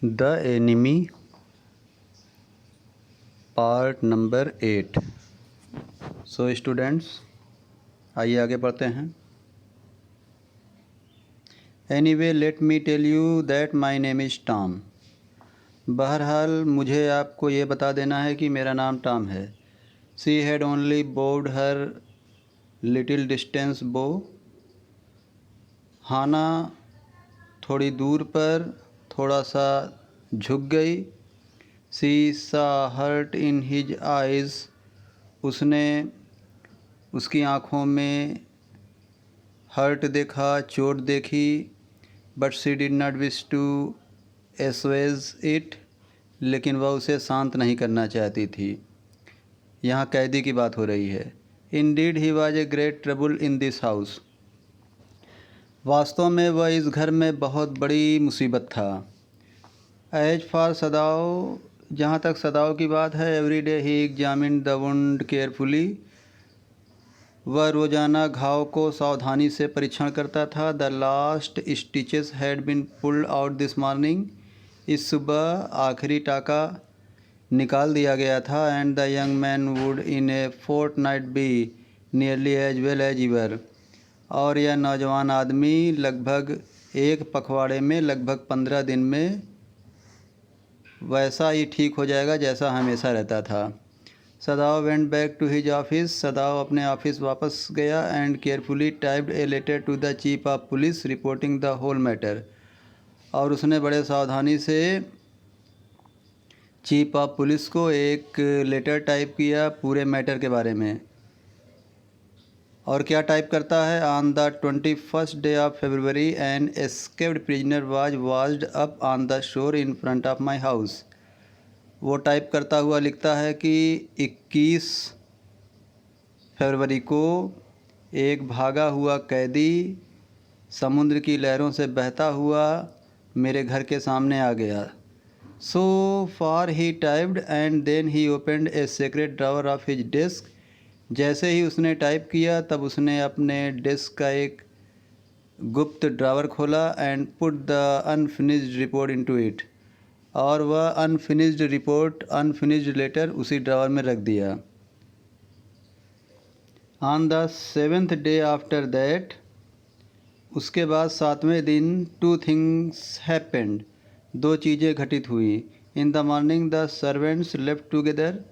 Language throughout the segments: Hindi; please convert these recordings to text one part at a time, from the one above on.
The enemy part number 8। So students, आइए आगे पढ़ते हैं। Anyway let me tell you that my name is Tom. बहरहाल मुझे आपको ये बता देना है कि मेरा नाम टॉम है। She had only board her little distance बो। हाना थोड़ी दूर पर थोड़ा सा झुक गई। सी सा हर्ट इन हिज आइज़। उसने उसकी आँखों में हर्ट देखा, चोट देखी। But she did not wish to assuage it. लेकिन वह उसे शांत नहीं करना चाहती थी। यहाँ कैदी की बात हो रही है। Indeed he was a great trouble in this house. वास्तव में वह इस घर में बहुत बड़ी मुसीबत था। एज फॉर सदाओ, जहाँ तक सदाओ की बात है, every day he examine the wound carefully. वह रोज़ाना घाव को सावधानी से परीक्षण करता था। The last stitches had been pulled out this morning. इस सुबह आखिरी टाका निकाल दिया गया था। And the young man would in a fortnight be nearly as well as ever. और यह नौजवान आदमी लगभग एक पखवाड़े में लगभग 15 दिन में वैसा ही ठीक हो जाएगा जैसा हमेशा रहता था। Sadao went back to his office. Sadao अपने ऑफिस वापस गया and carefully typed a letter to the chief of police reporting the whole matter. और उसने बड़े सावधानी से चीफ ऑफ पुलिस को एक लेटर टाइप किया पूरे मैटर के बारे में। और क्या टाइप करता है? On the 21st day of February an escaped prisoner was washed up on the shore in front of my house. वो टाइप करता हुआ लिखता है कि 21 फरवरी को एक भागा हुआ कैदी समुद्र की लहरों से बहता हुआ मेरे घर के सामने आ गया। So far he typed and then he opened a secret drawer of his desk. जैसे ही उसने टाइप किया तब उसने अपने डेस्क का एक गुप्त ड्रावर खोला and put the unfinished report into it. और वह अनफिनिश्ड लेटर उसी ड्रावर में रख दिया। On the 7th day after that, उसके बाद 7वें दिन, 2 थिंग्स हैपेंड। 2 चीज़ें घटित हुई। In the morning the servants left together.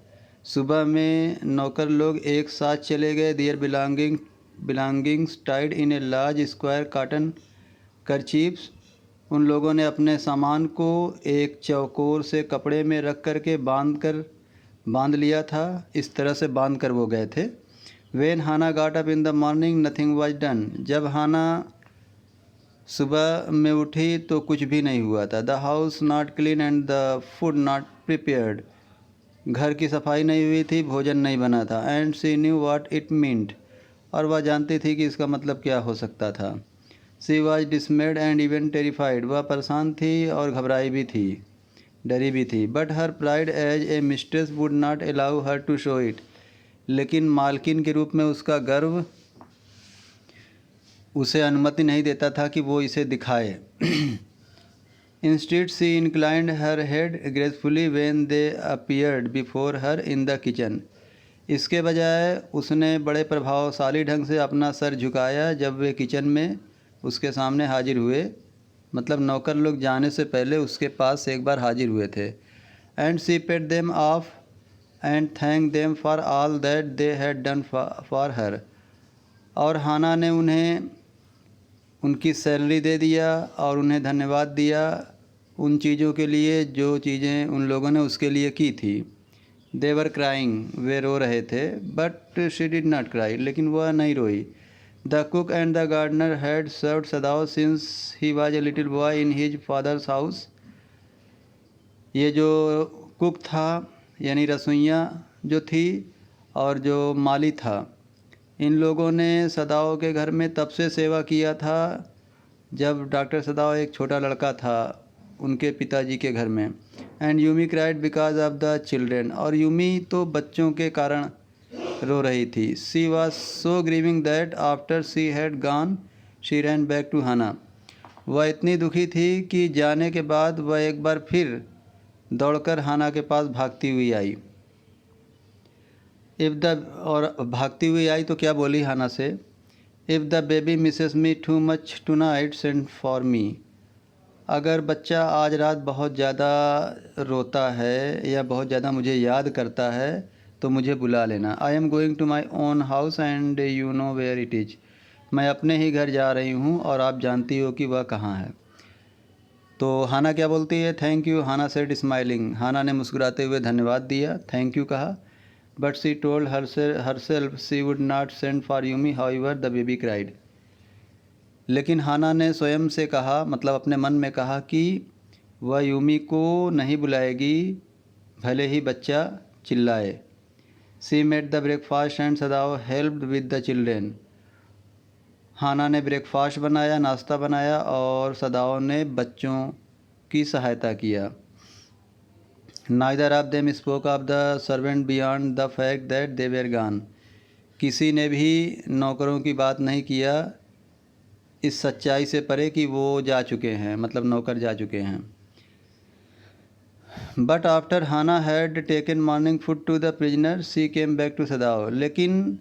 सुबह में नौकर लोग एक साथ चले गए। Their belongings tied in a large square cotton kerchiefs. उन लोगों ने अपने सामान को एक चौकोर से कपड़े में रख कर के बांध लिया था। इस तरह से बांध कर वो गए थे। When Hana got up in the morning nothing was done. जब हाना सुबह में उठी तो कुछ भी नहीं हुआ था। The house not clean and the food not prepared. घर की सफाई नहीं हुई थी, भोजन नहीं बना था। And she knew what it meant. और वह जानती थी कि इसका मतलब क्या हो सकता था। She was डिसमेड and even terrified. वह परेशान थी और घबराई भी थी, डरी भी थी। But her pride as a mistress would not allow her to show it. लेकिन मालकिन के रूप में उसका गर्व उसे अनुमति नहीं देता था कि वो इसे दिखाए। Instead, she inclined her head gracefully when they appeared before her in the kitchen. इसके बजाय उसने बड़े प्रभावशाली ढंग से अपना सर झुकाया जब वे किचन में उसके सामने हाजिर हुए। मतलब नौकर लोग जाने से पहले उसके पास एक बार हाजिर हुए थे। And she paid them off and thanked them for all that they had done for her. और हाना ने उन्हें उनकी सैलरी दे दिया और उन्हें धन्यवाद दिया उन चीज़ों के लिए जो चीज़ें उन लोगों ने उसके लिए की थी। दे वर क्राइंग। वे रो रहे थे। But she did not cry. लेकिन वह नहीं रोई। The cook and the gardener had served Sadao since he was a little boy in his father's house. ये जो कुक था यानी रसोइया जो थी और जो माली था, इन लोगों ने सदाओ के घर में तब से सेवा किया था जब डॉक्टर सदाओ एक छोटा लड़का था उनके पिताजी के घर में। And Yumi cried because of the children. और यूमी तो बच्चों के कारण रो रही थी। She was so grieving that after she had gone she ran back to Hana. वह इतनी दुखी थी कि जाने के बाद वह एक बार फिर दौड़कर हाना के पास भागती हुई आई। और भागती हुई आई तो क्या बोली हाना से, if the baby Mrs me too much tonight send for me. अगर बच्चा आज रात बहुत ज़्यादा रोता है या बहुत ज़्यादा मुझे याद करता है तो मुझे बुला लेना। I am going to my own house and you know where it is. मैं अपने ही घर जा रही हूँ और आप जानती हो कि वह कहाँ है। तो हाना क्या बोलती है, thank you Hana said smiling. Hana ने मुस्कुराते हुए धन्यवाद दिया, थैंक यू कहा। But she told herself she would not send for Yumi however the baby cried. लेकिन हाना ने स्वयं से कहा, मतलब अपने मन में कहा कि वह यूमी को नहीं बुलाएगी भले ही बच्चा चिल्लाए। She made the breakfast and Sadao helped with the children. Hana ने ब्रेकफास्ट बनाया, नाश्ता बनाया और सदाओ ने बच्चों की सहायता किया। Neither of them spoke of the servant beyond the fact that they were gone. किसी ने भी नौकरों की बात नहीं किया इस सच्चाई से परे कि वो जा चुके हैं, मतलब नौकर जा चुके हैं। But after Hana had taken morning food to the prisoner she came back to Sadao. लेकिन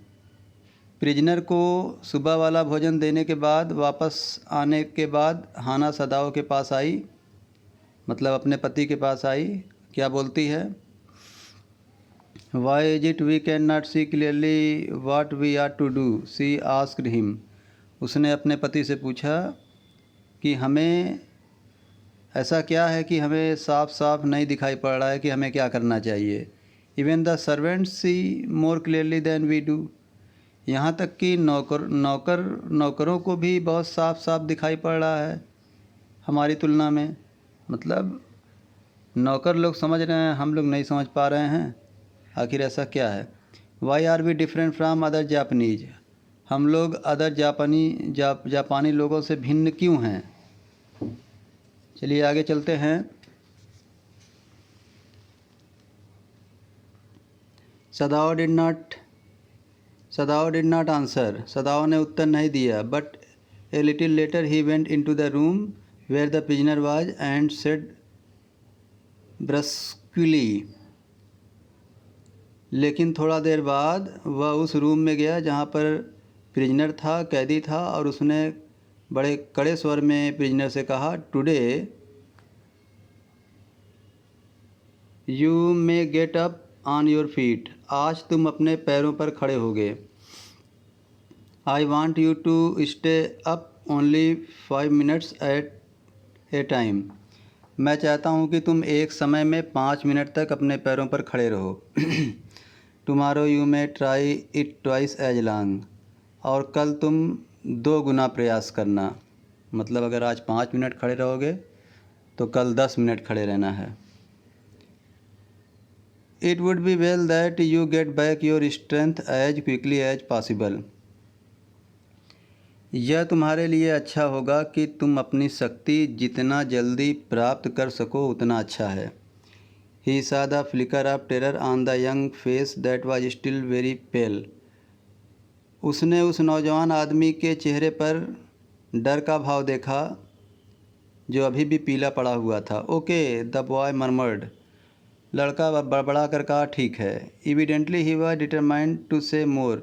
प्रिजनर को सुबह वाला भोजन देने के बाद वापस आने के बाद हाना सदाओ के पास आई, मतलब अपने पति के पास आई। क्या बोलती है, why is it we can not see clearly what we are to do she asked him. उसने अपने पति से पूछा कि हमें ऐसा क्या है कि हमें साफ साफ नहीं दिखाई पड़ रहा है कि हमें क्या करना चाहिए। Even the servants see more clearly than we do. यहाँ तक कि नौकरों को भी बहुत साफ साफ दिखाई पड़ रहा है हमारी तुलना में। मतलब नौकर लोग समझ रहे हैं, हम लोग नहीं समझ पा रहे हैं। आखिर ऐसा क्या है। Why are we different from other Japanese. हम लोग अदर जापानी लोगों से भिन्न क्यों हैं। चलिए आगे चलते हैं। Sadao did not answer. Sadao ने उत्तर नहीं दिया। But a little later he went into the room where the prisoner was and said brusquely. लेकिन थोड़ा देर बाद वह उस रूम में गया जहाँ पर प्रिजनर था, कैदी था, और उसने बड़े कड़े स्वर में प्रिजनर से कहा, today you may get up on your feet. आज तुम अपने पैरों पर खड़े होगे। I want you to stay up only 5 minutes at a time. मैं चाहता हूँ कि तुम एक समय में 5 मिनट तक अपने पैरों पर खड़े रहो। Tomorrow you may try it twice as long. और कल तुम 2 गुना प्रयास करना। मतलब अगर आज 5 मिनट खड़े रहोगे तो कल 10 मिनट खड़े रहना है। It would be well that you get back your strength as quickly as possible. यह तुम्हारे लिए अच्छा होगा कि तुम अपनी शक्ति जितना जल्दी प्राप्त कर सको उतना अच्छा है। ही saw the flicker of terror on the young face that was still very pale. उसने उस नौजवान आदमी के चेहरे पर डर का भाव देखा जो अभी भी पीला पड़ा हुआ था। Okay, the boy murmured. लड़का बड़बड़ा कर कहा, ठीक है। Evidently he was determined to say more.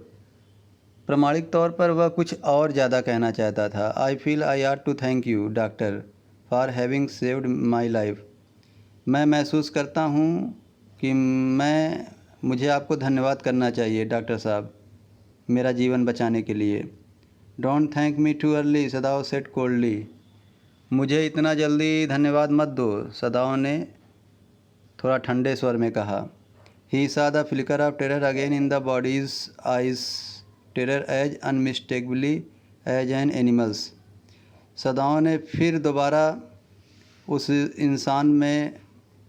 प्रामाणिक तौर पर वह कुछ और ज़्यादा कहना चाहता था। I feel I are to thank you doctor for having saved my life. मैं महसूस करता हूँ कि मुझे आपको धन्यवाद करना चाहिए डॉक्टर साहब, मेरा जीवन बचाने के लिए। Don't thank me too early, Sadao said coldly. मुझे इतना जल्दी धन्यवाद मत दो, सदाओ ने थोड़ा ठंडे स्वर में कहा। ही saw the flicker of terror again in the body's eyes, terror as unmistakably as an animal's. सदाओं ने फिर दोबारा उस इंसान में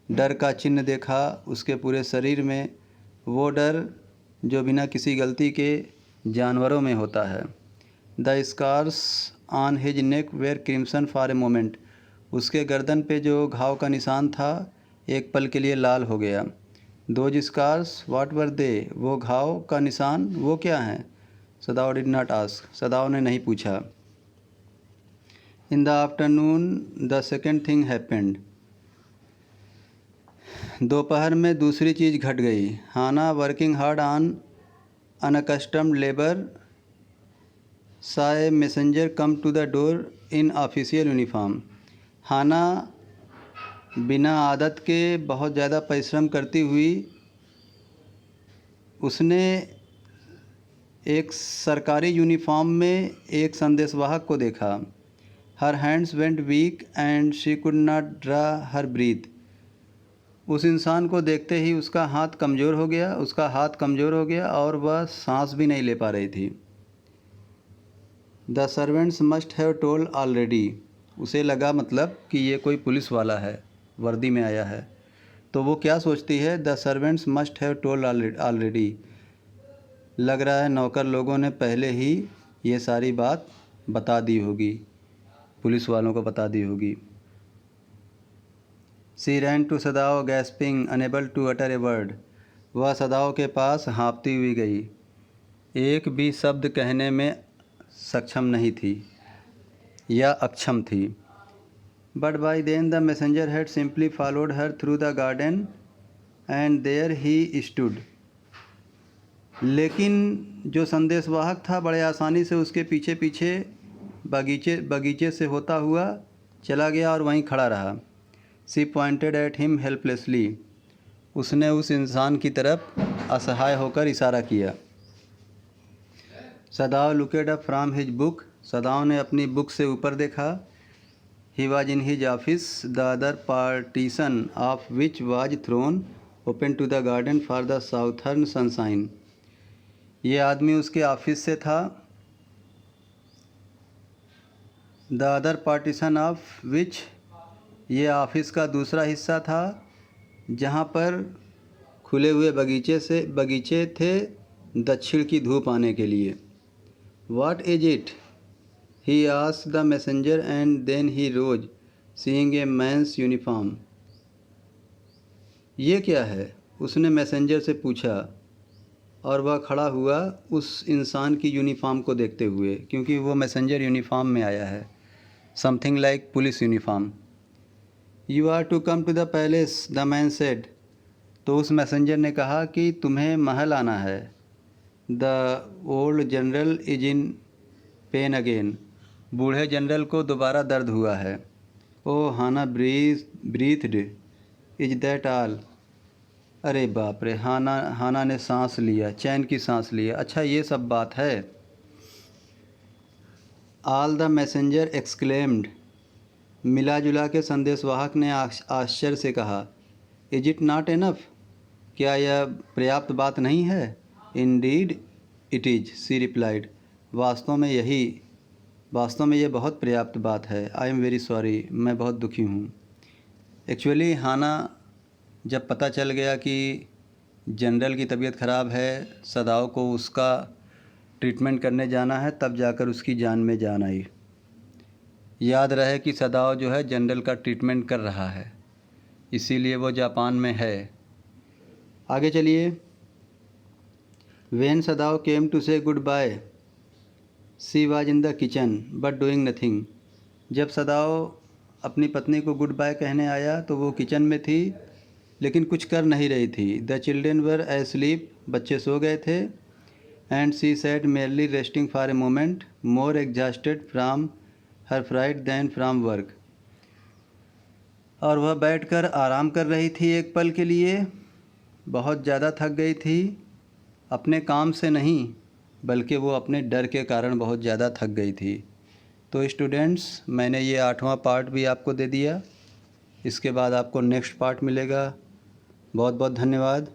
डर का चिन्ह देखा, उसके पूरे शरीर में वो डर जो बिना किसी गलती के जानवरों में होता है। The scars on his neck were crimson for a moment. उसके गर्दन पे जो घाव का निशान था एक पल के लिए लाल हो गया। दोज स्कार्स व्हाट वर दे। वो घाव का निशान वो क्या हैं। Sadao did not ask. सदाओ ने नहीं पूछा। In the afternoon, the second thing happened. दोपहर में दूसरी चीज़ घट गई. Hannah, working hard on unaccustomed labor, saw a messenger come to the door in official uniform. हाना बिना आदत के बहुत ज़्यादा परिश्रम करती हुई उसने एक सरकारी यूनिफॉर्म में एक संदेशवाहक को देखा. Her hands went weak and she could not draw her breath. उस इंसान को देखते ही उसका हाथ कमज़ोर हो गया और वह सांस भी नहीं ले पा रही थी. The servants must have told already. उसे लगा मतलब कि ये कोई पुलिस वाला है, वर्दी में आया है. तो वो क्या सोचती है, the servants must have told already. लग रहा है नौकर लोगों ने पहले ही ये सारी बात बता दी होगी, पुलिस वालों को बता दी होगी. She ran to Sadao gasping unable to utter a word. वह सदाओ के पास हाँफती हुई गई, एक भी शब्द कहने में सक्षम नहीं थी या अक्षम थी. But by then the messenger had simply followed her through the garden and there he stood. लेकिन जो संदेशवाहक था बड़े आसानी से उसके पीछे पीछे बगीचे से होता हुआ चला गया और वहीं खड़ा रहा. She pointed at him helplessly. उसने उस इंसान की तरफ असहाय होकर इशारा किया. Sadao looked up from his book. Sadao ने अपनी बुक से ऊपर देखा. He was in his office, the other partition of which was thrown open to the garden for the southern sunshine. ये आदमी उसके ऑफिस से था. The other partition of which, ये ऑफिस का दूसरा हिस्सा था जहाँ पर खुले हुए बगीचे थे दक्षिण की धूप आने के लिए. What is it, he asked the messenger and then he rose seeing a man's uniform. ये क्या है, उसने मैसेंजर से पूछा और वह खड़ा हुआ उस इंसान की यूनिफॉर्म को देखते हुए, क्योंकि वो मैसेंजर यूनिफॉर्म में आया है, something like police uniform. You are to come to the palace, the man said. तो उस मैसेंजर ने कहा कि तुम्हें महल आना है. The old general is in pain again. बूढ़े जनरल को दोबारा दर्द हुआ है. ओ हाना ब्रीथड, इज दैट ऑल. अरे बाप रे, हाना ने सांस लिया, चैन की सांस लिया. अच्छा ये सब बात है. All the messenger exclaimed. मिला जुला के संदेशवाहक ने आश्चर्य से कहा. इज इट नॉट एनफ, क्या यह पर्याप्त बात नहीं है. Indeed it is, she replied. वास्तव में यह बहुत पर्याप्त बात है. आई एम वेरी सॉरी, मैं बहुत दुखी हूँ. एक्चुअली हाना जब पता चल गया कि जनरल की तबीयत ख़राब है, सदाओ को उसका ट्रीटमेंट करने जाना है, तब जाकर उसकी जान में जान आई. याद रहे कि सदाओ जो है जनरल का ट्रीटमेंट कर रहा है, इसीलिए वो जापान में है. आगे चलिए. When Sadao came to say goodbye, she was in the kitchen but doing nothing. जब सदाओ अपनी पत्नी को गुड बाय कहने आया तो वो किचन में थी, लेकिन कुछ कर नहीं रही थी. The children were asleep. बच्चे सो गए थे. And she sat merely resting for a moment, more exhausted from her fright than from work. और वह बैठकर आराम कर रही थी एक पल के लिए. बहुत ज़्यादा थक गई थी, अपने काम से नहीं बल्कि वो अपने डर के कारण बहुत ज़्यादा थक गई थी. तो स्टूडेंट्स, मैंने ये 8वां पार्ट भी आपको दे दिया. इसके बाद आपको नेक्स्ट पार्ट मिलेगा. बहुत बहुत धन्यवाद.